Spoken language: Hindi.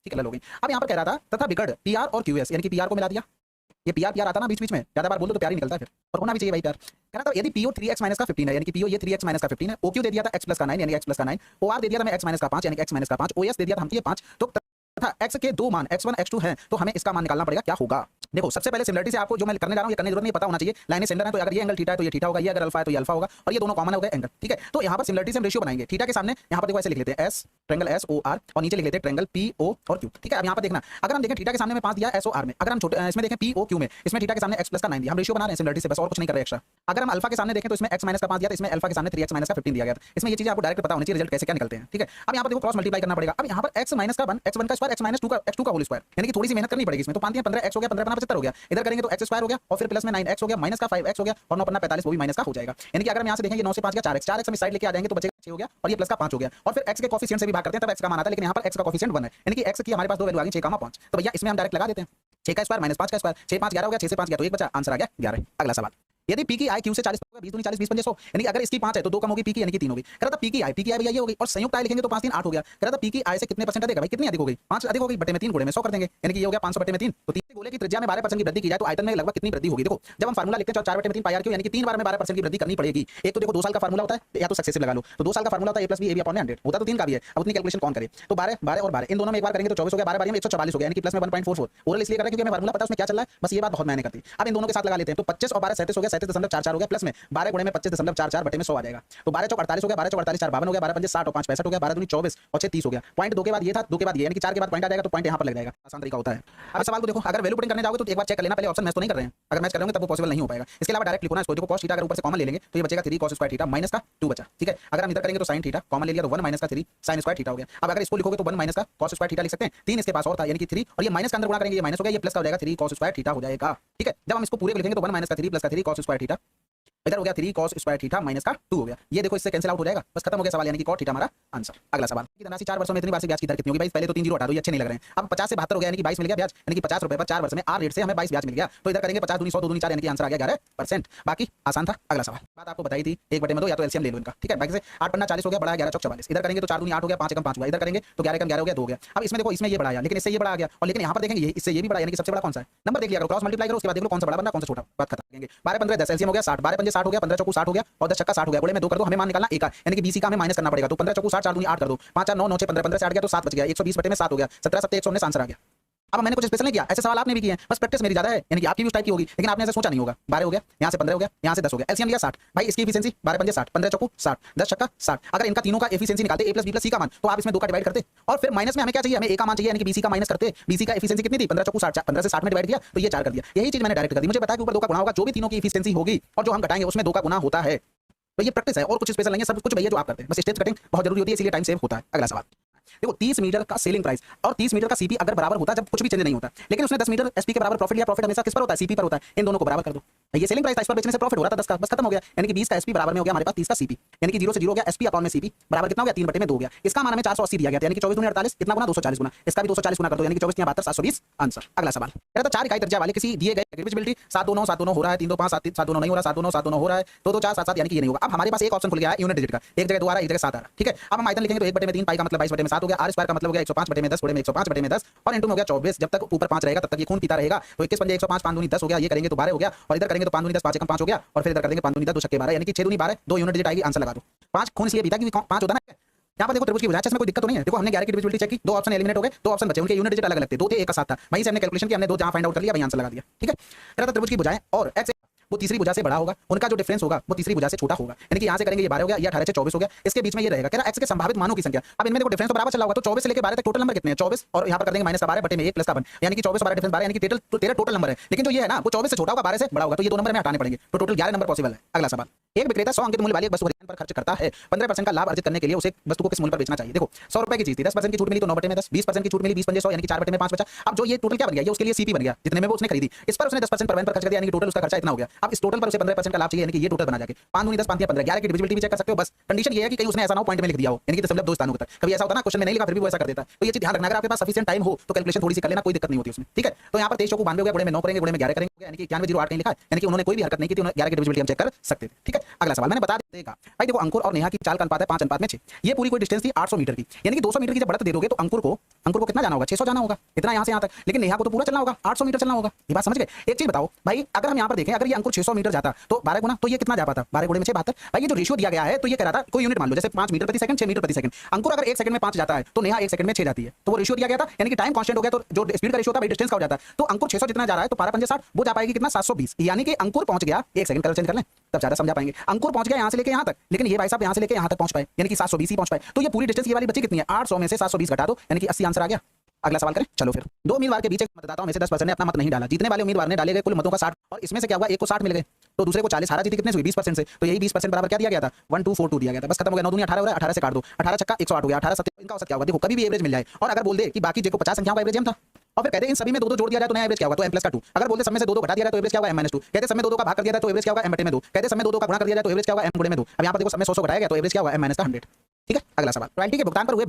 ठीक है, हो गई। अब यहाँ पर कह रहा था तथा विकर्ण पीआर और क्यूएस, यानी कि पीआर को मिला दिया। ये पीआर पीआर आता ना बीच बीच में, ज्यादा बार बोल दो तो प्यार ही निकलता है फिर, और होना भी चाहिए भाई प्यार। कह रहा था यदि पीओ 3x माइनस का 15 है, यानी कि पीओ ये 3x माइनस का 15 है, ओक्यू दे दिया था x प्लस का 9 यानी x प्लस का 9, ओआर दे दिया था मैं x माइनस का 5 यानी x माइनस का 5, ओएस दे दिया था हमको ये 5, तो तथा x के दो मान x1 x2 हैं, तो हमें इसका मान निकालना पड़ेगा क्या होगा। देखो सबसे पहले सिमिलरिटी से आपको जो मैं करने जा रहा हूं ये करने की जरूरत नहीं, पता होना चाहिए लाइनें सिमिलर है तो अगर ये एंगल थीटा है तो ये थीटा होगा, ये अगर अल्फा है तो ये अल्फा होगा, और ये दोनों कॉमन हो गए एंगल। ठीक है, तो यहाँ पर सिमिलरिटी से हम रेशियो बनाएंगे। थीटा के सामने यहाँ पर देखो ऐसे लिख लेते हैं S triangle S O R, और नीचे लिख लेते हैं ट्रायंगल पी ओ और क्यू। ठीक है, अब यहाँ पर देखना, अगर हम देखें थीटा के सामने में 5 दिया एस ओ आर में, अगर हम छोटे इसमें देखें पी ओ क्यू में, इसमें थीटा के सामने एक्स प्लस का 9 दिया, हम रेशियो बना रहे हैं सिमिलरिटी से बस, और कुछ नहीं कर रहे एक्स्ट्रा। अगर हम अल्फा के सामने देखें तो इसमें x माइनस का 5 दिया था, इसमें अल्फा के सामने 3x माइनस का 15 दिया गया था। इसमें ये चीजें आपको डायरेक्ट पता होनी चाहिए रिजल्ट कैसे क्या निकलते हैं। ठीक है, अब यहाँ पर देखो क्रॉस मल्टीप्लाई करना पड़ेगा। अब यहाँ पर x माइनस का 1 x1 का स्क्वायर x माइनस 2 का x2 का होल स्क्वायर, यानी कि थोड़ी सी मेहनत करनी पड़ेगी इसमें। तो 5 15x हो गया, 15 75 हो गया, इधर करेंगे तो x स्क्वायर हो गया, और फिर प्लस में 9x हो गया, माइनस का 5x हो गया, और 9 45 वो भी माइनस का हो जाएगा। यानी कि अगर हम यहाँ से देखेंगे 9 से 5 का 4x, 4x हम इस साइड लेके आ जाएंगे तो बचेगा 6 हो गया, और ये प्लस का 5 हो गया, और फिर x के कोएफिशिएंट से भी भाग करते हैं तब x का मान आता है, लेकिन यहाँ पर x का कोएफिशिएंट 1 है, यानी कि x की हमारे पास दो वैल्यू आ गई 6, 5। तो भैया इसमें हम डायरेक्ट लगा देते हैं 6 का स्क्वायर माइनस 5 का स्क्वायर, 6 5 11 हो गया, 6 से 5 गया तो 1 बचा, आंसर आ गया 11। अगला सवाल, यदि पी की आई क्यू से 40 होगा, 20 दूनी 40 20 पंजे 100, यानी कि अगर इसकी 5 है तो 2 कम होगी पी की, यानी कि 3 होगी। कह रहा था पी की आई भैया ये हो गई, और संयुक्त आई लिखेंगे तो 5 3 8 हो गया। कह रहा था पी की आई से कितने परसेंट अधिक है भाई, कितनी अधिक हो गई, 5 अधिक हो गई, बटे में 3 गुणे में 100 कर देंगे, यानी कि ये हो गया 500 बटे में 3। तो 3 से गोले की त्रिज्या में 12% की वृद्धि की जाए तो आयतन में लगभग कितनी वृद्धि होगी। देखो जब हम फार्मूला लिखते हैं 4 बटे में 3 पाई आर क्यू, यानी कि 3 बार में 12% की वृद्धि करनी पड़ेगी। एक तो देखो 2 साल का फार्मूला होता है, या तो सक्सेसिव लगा लो, तो 2 साल का फार्मूला होता है a plus B A B upon 100, होता तो 3 का भी है, अब उतनी कैलकुलेशन कौन करे। तो 12 12 और 12 इन दोनों में एक बार करेंगे तो 24 हो गया, 12 बारी में 144 हो गया, यानी कि प्लस में 1.44। ओरल इसलिए कर रहा है क्योंकि हमें फार्मूला पता है उसमें क्या चल रहा है, बस ये बात बहुत मैंने करती। अब इन दोनों के साथ लगा लेते हैं, तो 25 और 12 37 हो गया, 37.44 हो गया, प्लस में 12 गुणे में 25.44 बटे में 100 आ जाएगा। तो 12 चौक 48 हो गया, 12 चौक 48 4 52 हो गया, 12 पंजे 60 और 5 65 हो गया, 12 दूनी 24 और 6 30 हो गया। पॉइंट 2 के बाद ये था, 2 के बाद ये, यानी कि 4 के बाद पॉइंट आ जाएगा तो पॉइंट यहाँ पर लग जाएगा। आसान तरीका होता है। अब सवाल को देखो, अगर वैल्यू पुटिंग करने जाओगे तो एक बार चेक कर लेना, पहले ऑप्शन मैच तो नहीं कर रहे हैं, अगर मैच करोगे तब वो पॉसिबल नहीं हो पाएगा। इसके अलावा डायरेक्ट लिखो ना इसको, देखो cos थीटा अगर ऊपर से कॉमन ले लेंगे तो ये बचेगा 3 cos स्क्वायर थीटा माइनस का 2 बचा। ठीक है, अगर हम इधर करेंगे तो sin थीटा कॉमन ले लिया तो 1 माइनस का 3 sin स्क्वायर थीटा हो गया। अब अगर इसको लिखोगे तो 1 माइनस का cos स्क्वायर थीटा लिख सकते हैं, 3 इसके पास और था यानी कि 3, और ये माइनस का अंदर गुणा करेंगे, ये माइनस हो गया, ये प्लस का हो जाएगा 3 cos स्क्वायर थीटा हो जाएगा। ठीक है, जब हम इसको पूरे को लिखेंगे तो 1 माइनस का 3 प्लस का 3 cos स्क्वायर थीटा, इधर हो गया 3 cos स्क्वायर थीटा माइनस का 2 हो गया। ये देखो इससे कैंसिल आउट हो जाएगा, बस खत्म हो गया सवाल, यानी कि cot थीटा हमारा आंसर। अगला सवाल, कि धनराशि 4 वर्षों में इतनी वार्षिक ब्याज की दर कितनी होगी भाई, पहले तो 3 जीरो हटा दो, ये अच्छे नहीं लग रहे हैं। अब 50 से 72 हो गया, यानी कि 22 मिल गया ब्याज, यानी कि 50 रुपए पर 4 वर्ष में आर रेट से हमें 22 ब्याज मिल गया। तो इधर करेंगे 50 दूनी 100 2 दूनी 4, यानी कि आंसर आ गया 11%। बाकी आसान था। अगला सवाल, बात आपको बताई थी 1/2 या तो एलसीएम ले लो इनका। ठीक है, बाकी से 8 पन्ना 40 हो गया, बड़ा 11 चौक 44, इधर करेंगे तो 4 दूनी 8 हो गया, 5 एकम 5 हुआ, इधर करेंगे तो 11 एकम 11 हो गया, 2 हो गया। अब इसमें देखो इसमें ये बड़ा आया, लेकिन इससे ये बड़ा आ गया, और लेकिन यहाँ पर देखेंगे इससे ये भी बड़ा, यानी कि सबसे बड़ा कौन सा है, नंबर देख लिया करो, क्रॉस मल्टीप्लाई करो, उसके बाद देख लो कौन सा बड़ा बन रहा है कौन सा छोटा, बात खत्म करेंगे। 12 15 10 एलसीएम हो गया 60, 12 पंजे 60 हो गया, 15 चौको 60 हो गया, और 10 छक्का 60 हो गया, गुणे में 2 कर दो, हमें मान निकालना 1 का, यानी कि बीसी का हमें माइनस करना पड़ेगा। तो 15 चौको 60 4 दूनी 8 कर दो, 5 4 9 9 6 15 15 से 8 गया तो 7 बच गया, 120 बटे में 7 हो गया, 17 7 119 आंसर आ गया। अब मैंने कुछ स्पेशल नहीं किया, ऐसे सवाल आपने भी किए हैं, बस प्रैक्टिस मेरी ज्यादा है, यानी कि आपकी भी उस टाइप की होगी, लेकिन आपने ऐसा सोचा नहीं होगा। 12 हो गया, यहाँ से 15 हो गया, यहाँ से 10 हो गया, एलसीएम लिया 60, भाई इसकी एफिशिएंसी 12 पंजे 60, 15 चौको 60, 10 छक्का 60, अगर इनका तीनों का एफिशिएंसी निकालते a प्लस बी प्लस सी का मान, तो आप इसमें 2 का डिवाइड करते, और फिर माइनस में हमें क्या चाहिए, हमें a का मान चाहिए, यानी कि बीसी का माइनस करते, बीसी का एफिशिएंसी कितनी थी 15 चौको 60, 15 से 60 में डिवाइड किया तो ये 4 कर दिया, यही चीज मैंने डायरेक्ट कर दी। मुझे पता है कि ऊपर 2 का गुणा होगा, जो भी तीनों की एफिशिएंसी होगी और जो हम घटाएंगे उसमें 2 का गुणा होता है। तो ये प्रैक्टिस है और कुछ स्पेशल नहीं है, सब कुछ भैया जो आप करते हैं, बस स्टेज कटिंग बहुत जरूरी होती है, इसलिए टाइम सेव होता है। अगला सवाल देखो, 30 मीटर का सेलिंग प्राइस और 30 मीटर का सीपी अगर बराबर होता है, जब कुछ भी चेंज नहीं होता, लेकिन उसने 10 मीटर एसपी के बराबर प्रॉफिट लिया, प्रॉफिट हमेशा किस पर होता है, सीपी पर होता है, इन दोनों को बराबर कर दो। ये सेलिंग प्राइस पर बेचने से प्रॉफिट हो रहा था 10 का, बस खत्म हो गया, यानी कि 20 का एसपी बराबर में हो गया हमारे पास 30 का सीपी, यानी कि 0 से 0 हो गया, एसपी अपॉन में सीपी बराबर कितना हो गया 3 बटे में 2 हो गया। इसका मान हमें 480 दिया गया, यानी कि 24 दूनी 48, कितना गुना 240 गुना, इसका भी 240 गुना कर दो, यानी कि 24 72 720 आंसर। अगला सवाल, कहता है 4 इकाई त्रिज्या वाले किसी दिए गए डिविजिबिलिटी 729 729 हो रहा है, 325 729 नहीं हो रहा, 729 729 हो रहा है, 224 7 7, यानी कि ये नहीं होगा। अब हमारे पास एक ऑप्शन खुल गया है यूनिट डिजिट का, एक जगह 2 आ रहा है, एक जगह 7 आ रहा है। ठीक है, अब हम आयतन लिखेंगे तो 1 बटे में 3 पाई का मतलब 22 बटे में 7 हो गया, आर स्क्वायर का मतलब हो गया 105 बटे में 10 गुणे में 105 बटे में 10, और इंटू में हो गया 24। जब तक ऊपर 5 रहेगा तब तक ये खून पीता रहेगा, तो 21 पंजे 105 5 दूनी 10 हो गया, ये करेंगे तो 12 हो गया, और इधर करेंगे तो 5 दूनी 10 5 एकम 5 हो गया, और फिर इधर कर देंगे 5 दूनी 10 2 छक्के 12, यानी कि 6 दूनी 12, 2 यूनिट डिजिट आएगी, आंसर लगा दो। 5 खून इसलिए पीता क्योंकि 5 होता ना। यहाँ पर देखो त्रिभुज की बजाय इसमें कोई दिक्कत तो नहीं है, देखो हमने 11 की डिविजिबिलिटी चेक की, 2 ऑप्शन एलिमिनेट हो गए, 2 ऑप्शन बचे, उनके यूनिट डिजिट अलग अलग थे, 2 थे 1 का 7 था, वहीं से हमने कैलकुलेशन किया, हमने 2 जहां फाइंड आउट कर लिया, वहीं आंसर लगा दिया। ठीक है, कहता था त्रिभुज की भुजाएं और x वो तीसरी भुजा से बड़ा होगा, उनका जो डिफरेंस होगा वो तीसरी भुजा से छोटा होगा, यानी कि यहाँ से करेंगे ये 12 हो गया, ये 18 से 24 हो गया, इसके बीच में ये रहेगा। कह रहा x के संभावित मानों की संख्या, अब इनमें देखो डिफरेंस तो बराबर चला होगा, तो 24 से लेकर 12 तक टोटल नंबर कितने हैं 24, और यहाँ पर कर देंगे माइनस का 12 बटे में 1 प्लस का 1, यानी कि 24 12 डिफरेंस 12, यानी कि तेरह टोटल नंबर है, लेकिन जो ये है ना वो 24 से छोटा होगा 12 से बड़ा होगा, तो ये 2 नंबर हमें हटाने पड़ेंगे, तो टोटल 11 नंबर पॉसिबल है। अगला सवाल, एक विक्रेता 100 अंकित मूल्य वाली एक वस्तु पर खर्च करता है, 15% का लाभ अर्जित करने के लिए उसे वस्तु को किस मूल्य पर बेचना चाहिए। देखो 100 रुपए की चीज थी, 10% की छूट मिली तो 9 बटे में 10, 20% की छूट मिली 20 पंजे 100, यानी कि 4 बटे में 5 बचा। अब जो ये टोटल क्या बन गया, ये उसके लिए सीपी बन गया, जितने में वो उसने खरीदी, इस पर उसने 10% पर खर्च कर दिया, यानी कि टोटल उसका खर्चा इतना हो गया। अब इस टोटल पर उसे 15% का लाभ चाहिए, यानी कि ये टोटल बना जाके 5 दूनी 10 5 15, 11 की डिविजिबिलिटी भी चेक कर सकते हो, बस कंडीशन ये है कि कहीं उसने ऐसा ना हो पॉइंट में लिख दिया हो, यानी कि दशमलव 2 स्थानों तक। कभी ऐसा होता है ना क्वेश्चन में नहीं लिखा फिर भी वो ऐसा कर देता है, तो ये चीज ध्यान रखना, अगर आपके पास सफिशिएंट टाइम हो तो कैलकुलेशन थोड़ी सी कर लेना, कोई दिक्कत नहीं होती उसमें। ठीक है, तो यहाँ पर 23 को 92 हो गया, गुणे में 9 करेंगे, गुणे में 11 करेंगे, यानी कि 91 08 नहीं लिखा है, यानी कि उन्होंने कोई भी हरकत नहीं की थी, 11 की डिविजिबिलिटी हम चेक कर सकते थे। ठीक है, अगला सवाल मैंने बता देगा भाई, देखो अंकुर और नेहा की चाल का अनुपात है 5:6। ये पूरी कोई डिस्टेंस थी 800 मीटर की, यानी कि 200 मीटर की जब बढ़त दे दोगे तो अंकुर को कितना जाना होगा, 600 जाना होगा, इतना यहाँ से यहाँ तक। लेकिन नेहा को तो पूरा चलना होगा, 800 मीटर चलना होगा। ये बात समझ गए। एक चीज बताओ भाई, अगर हम यहाँ पर देखें, अगर ये अंकुर 600 मीटर जाता तो 12 गुना, तो ये कितना जा पाता, 12 गुणे में 6 72। भाई ये जो रेशियो दिया गया है, तो ये कह रहा था कोई यूनिट मान लो, जैसे 5 मीटर प्रति सेकंड, 6 मीटर प्रति सेकंड। अंकुर अगर 1 सेकंड में 5 जाता है तो नेहा 1 सेकंड में 6 जाती है, तो वो रेशियो दिया गया था, यानी कि टाइम कांस्टेंट हो गया, तो जो स्पीड का रेशियो था भाई डिस्टेंस का हो जाता है। तो अंकुर 600 जितना जा रहा है तो 12 60, वो जा पाएगी कितना, 720। यानी कि अंकुर पहुंच गया, 1 सेकंड कलर चेंज कर लें तब ज्यादा समझा पाएंगे। अंकुर पहुंच गया यहाँ से लेके यहाँ तक, लेकिन ये भाई साहब यहाँ से लेके यहाँ तक पहुंच पाए, यानी कि 720 ही पहुंच पाए। तो ये पूरी डिस्टेंस ये वाली बची कितनी है, 800 में से 720 घटा दो, यानी कि 80 आंसर आ गया। अगला सवाल करें, चलो फिर। दो उम्मीदवार के बीच एक मतदाताओं में से 10% ने अपना मत नहीं डाला। जीतने वाले उम्मीदवार ने डाले गए कुल मतों का 60, और इसमें से क्या हुआ, एक को 60 मिल गए तो दूसरे को 40। हारा जीती कितने से हुई, 20% से। तो यही 20% बराबर क्या दिया गया था, 1242 दिया गया था। बस खत्म हो गया। 9 दूनी 18 हो रहा है, 18 से काट दो, 18 छक्का 108 हो गया, 18 7 इनका औसत क्या होगा। देखो कभी भी एवरेज मिल जाए, और अगर बोल दे कि बाकी देखो 50 संख्याओं का एवरेज m था, और फिर कहते इन सभी में 2 जोड़ दिया जाए तो नया एवरेज क्या होगा, तो m+2। अगर बोलते सब में से 2 घटा दिया जाए तो एवरेज क्या होगा, m-2। कहते सब में 2 का भाग कर दिया जाए तो एवरेज क्या होगा, m/2 में 2। कहते सब में 2 का गुणा कर दिया जाए तो एवरेज क्या होगा, m/2 में 2। अब यहाँ पर देखो सब में 100 घटाया गया तो एवरेज क्या होगा, m-100। ठीक है। अगला सवाल, रॉयल्टी के भुगतान पर हुए